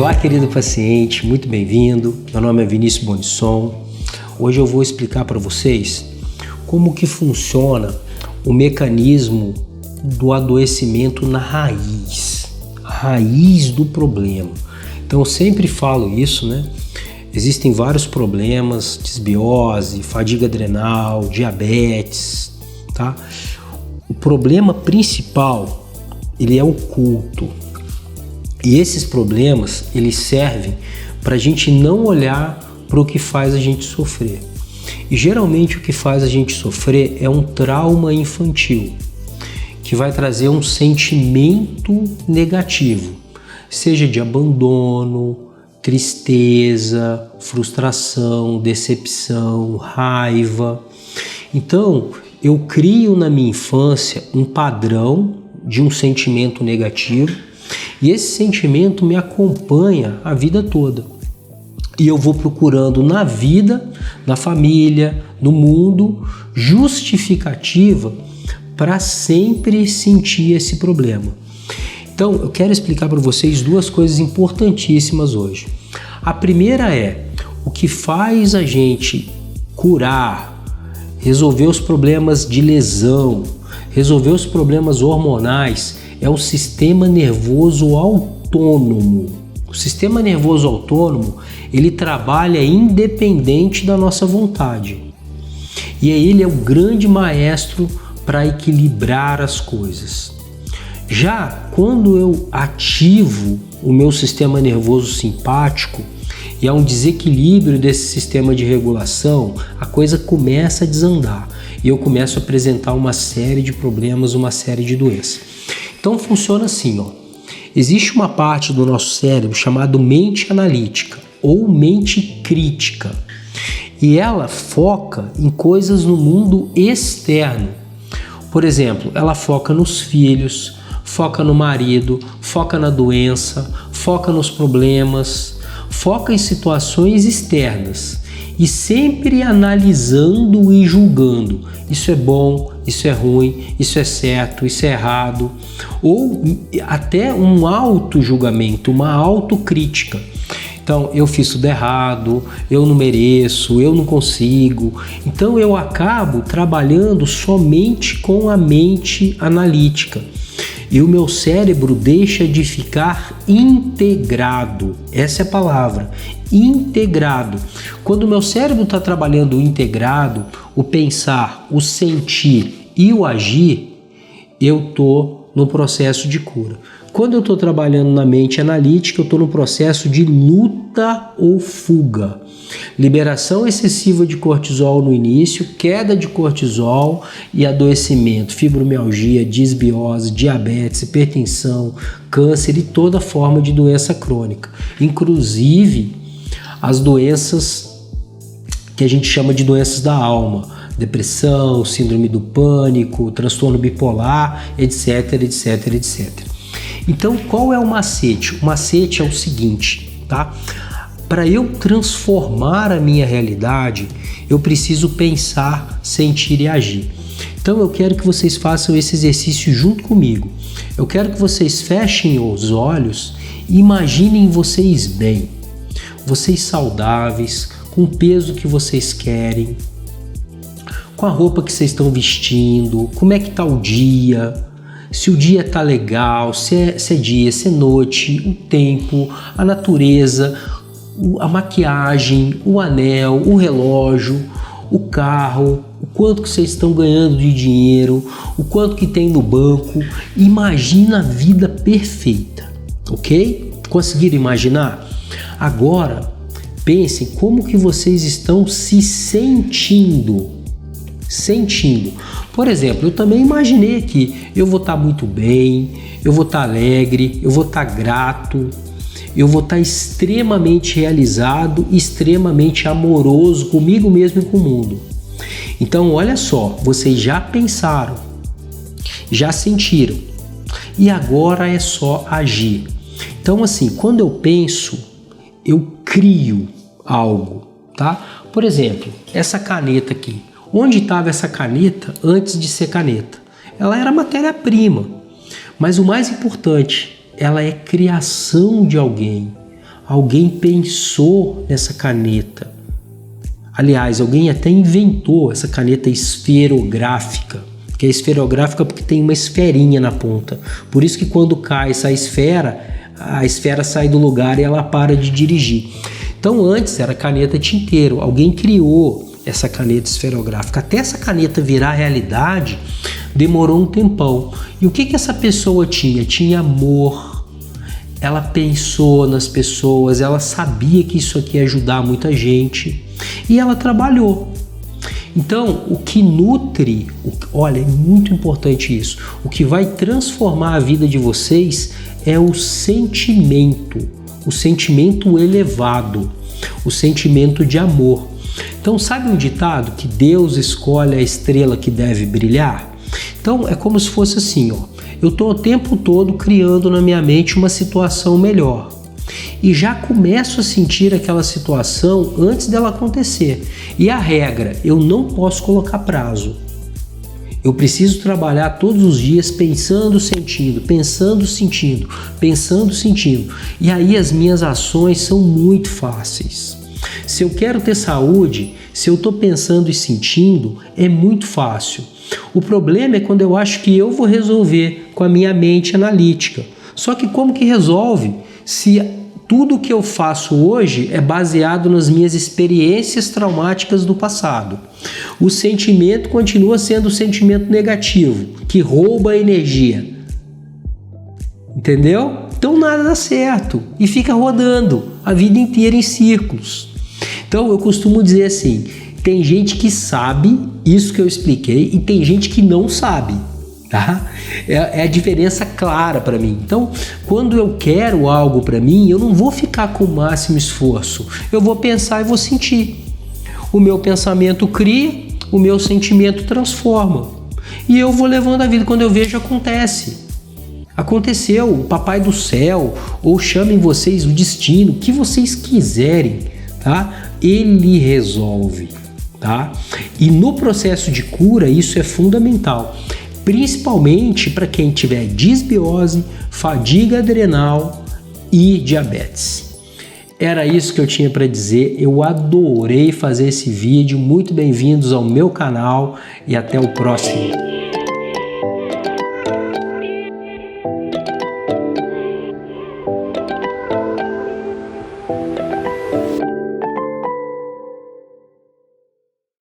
Olá, querido paciente, muito bem-vindo. Meu nome é Vinícius Bonisson. Hoje eu vou explicar para vocês como que funciona o mecanismo do adoecimento na raiz, a raiz do problema. Então eu sempre falo isso, né? Existem vários problemas, desbiose, fadiga adrenal, diabetes, tá? O problema principal, ele é oculto. E esses problemas, eles servem para a gente não olhar para o que faz a gente sofrer. E geralmente o que faz a gente sofrer é um trauma infantil, que vai trazer um sentimento negativo, seja de abandono, tristeza, frustração, decepção, raiva. Então, eu crio na minha infância um padrão de um sentimento negativo e esse sentimento me acompanha a vida toda. E eu vou procurando na vida, na família, no mundo, justificativa para sempre sentir esse problema. Então, eu quero explicar para vocês duas coisas importantíssimas hoje. A primeira é o que faz a gente curar, resolver os problemas de lesão, resolver os problemas hormonais, é o sistema nervoso autônomo. O sistema nervoso autônomo, ele trabalha independente da nossa vontade. E ele é o grande maestro para equilibrar as coisas. Já quando eu ativo o meu sistema nervoso simpático e há um desequilíbrio desse sistema de regulação, a coisa começa a desandar e eu começo a apresentar uma série de problemas, uma série de doenças. Então funciona assim, ó. Existe uma parte do nosso cérebro chamada mente analítica ou mente crítica e ela foca em coisas no mundo externo. Por exemplo, ela foca nos filhos, foca no marido, foca na doença, foca nos problemas, foca em situações externas e sempre analisando e julgando. Isso é bom, isso é ruim, isso é certo, isso é errado, ou até um auto-julgamento, uma autocrítica. Então, eu fiz tudo errado, eu não mereço, eu não consigo. Então, eu acabo trabalhando somente com a mente analítica. E o meu cérebro deixa de ficar integrado. Essa é a palavra, integrado. Quando o meu cérebro está trabalhando integrado, o pensar, o sentir e o agir, eu estou no processo de cura. Quando eu estou trabalhando na mente analítica, eu estou no processo de luta ou fuga. Liberação excessiva de cortisol no início, queda de cortisol e adoecimento, fibromialgia, disbiose, diabetes, hipertensão, câncer e toda forma de doença crônica. Inclusive as doenças que a gente chama de doenças da alma, depressão, síndrome do pânico, transtorno bipolar, etc, etc, etc. Então, qual é o macete? O macete é o seguinte, tá? Para eu transformar a minha realidade, eu preciso pensar, sentir e agir. Então, eu quero que vocês façam esse exercício junto comigo. Eu quero que vocês fechem os olhos e imaginem vocês bem, vocês saudáveis, com o peso que vocês querem, com a roupa que vocês estão vestindo, como é que tá o dia, se o dia tá legal, se é dia, se é noite, o tempo, a natureza, a maquiagem, o anel, o relógio, o carro, o quanto que vocês estão ganhando de dinheiro, o quanto que tem no banco. Imagina a vida perfeita, ok? Conseguiram imaginar? Agora, pensem como que vocês estão se sentindo. Por exemplo, eu também imaginei que eu vou estar muito bem, eu vou estar alegre, eu vou estar grato, eu vou estar extremamente realizado, extremamente amoroso comigo mesmo e com o mundo. Então, olha só, vocês já pensaram, já sentiram e agora é só agir. Então, assim, quando eu penso, eu crio algo, tá? Por exemplo, essa caneta aqui. Onde estava essa caneta antes de ser caneta? Ela era matéria-prima, mas o mais importante, ela é criação de alguém. alguém pensou nessa caneta. Aliás, alguém até inventou essa caneta esferográfica, que é esferográfica porque tem uma esferinha na ponta. Por isso que quando cai essa esfera, a esfera sai do lugar e ela para de dirigir. Então antes era caneta tinteiro, alguém criou essa caneta esferográfica. Até essa caneta virar realidade, demorou um tempão. E o que essa pessoa tinha? Tinha amor. Ela pensou nas pessoas, ela sabia que isso aqui ia ajudar muita gente e ela trabalhou. Então, o que nutre, olha, é muito importante isso, o que vai transformar a vida de vocês é o sentimento elevado, o sentimento de amor. Então, sabe um ditado que Deus escolhe a estrela que deve brilhar? Então, é como se fosse assim, ó. Eu estou o tempo todo criando na minha mente uma situação melhor e já começo a sentir aquela situação antes dela acontecer. E a regra, eu não posso colocar prazo. Eu preciso trabalhar todos os dias pensando, sentindo, pensando, sentindo, pensando, sentindo. E aí as minhas ações são muito fáceis. Se eu quero ter saúde, se eu estou pensando e sentindo, é muito fácil. O problema é quando eu acho que eu vou resolver com a minha mente analítica. Só que como que resolve se tudo que eu faço hoje é baseado nas minhas experiências traumáticas do passado? O sentimento continua sendo o sentimento negativo, que rouba a energia. Entendeu? Então nada dá certo e fica rodando a vida inteira em círculos. Então eu costumo dizer assim, tem gente que sabe isso que eu expliquei e tem gente que não sabe, tá? É a diferença clara para mim. Então, quando eu quero algo para mim, eu não vou ficar com o máximo esforço. Eu vou pensar e vou sentir. O meu pensamento cria, o meu sentimento transforma. E eu vou levando a vida. Quando eu vejo, acontece. Aconteceu, o Papai do Céu, ou chamem vocês o destino, o que vocês quiserem, tá? Ele resolve, tá? E no processo de cura, isso é fundamental. Principalmente para quem tiver disbiose, fadiga adrenal e diabetes. Era isso que eu tinha para dizer. Eu adorei fazer esse vídeo. Muito bem-vindos ao meu canal e até o próximo.